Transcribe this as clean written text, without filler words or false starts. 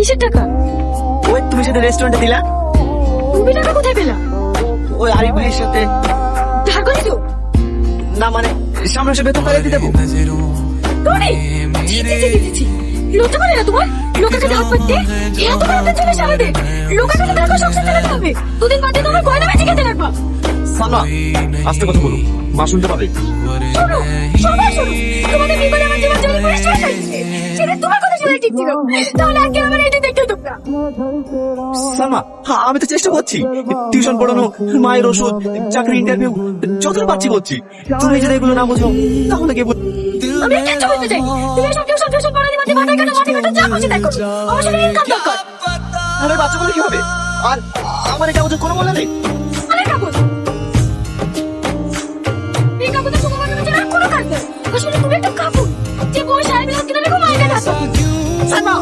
কিসের টাকা? ওই তুমি সাথে রেস্টুরেন্টে দিলা, তুমি টাকা কোথায় পেলা? ওই আরিফ ভাইয়ের সাথে। ধার করে তো না মানে সামনে এসে বেতন পাইয়ে দিতে দেবো। টনি, ছি ছি ছি ছি ছি। লজ্জা করে না তোমার? লোকের কাছে হাত পাততে এত বড় টেনশন সারাদিন লোকের কাছে টাকা সংসার চালাতে হবে। দুদিন বাদে তোমার গয়না বেঁচে খেতে লাগবা। সালমা আস্তে কথা বলো, মা শুনতে পাবে। শোনো, সবাই শোনো, তোমাদের বিপদে আমার জীবন চলে পড়ে চলে যাচ্ছে। সেটা তোমার কথা শুনে ঠিক ছিল, তাহলে আজকে আমার এটা দেখতে হতো না। সালমা আমি তো চেষ্টা করছি, টিউশন পড়ানো, মায়ের ওষুধ, চাকরি ইন্টারভিউ যতটা পাচ্ছি করছি। তুমি যদি এগুলো না বোঝো তাহলে কে আমি কিচ্ছু করতে চাই। তুমি সব টিউশন পড়াতে মাঝে মাথায় কাটা মাটি কাটা যা খুশি তাই করো। আমার সাথে ইনকাম দরকার। আমার বাচ্চা বলে কি হবে? আর আমার এটা বোঝার কোনো বলে নেই। অনেক কাগজ এই কাগজে তোমার মানে আর কোনো কাজ নেই। আসলে তুমি একটা কাপড় যে বয়স আর বিলাস কিনে রেখো মায়ের কাছে। সালমা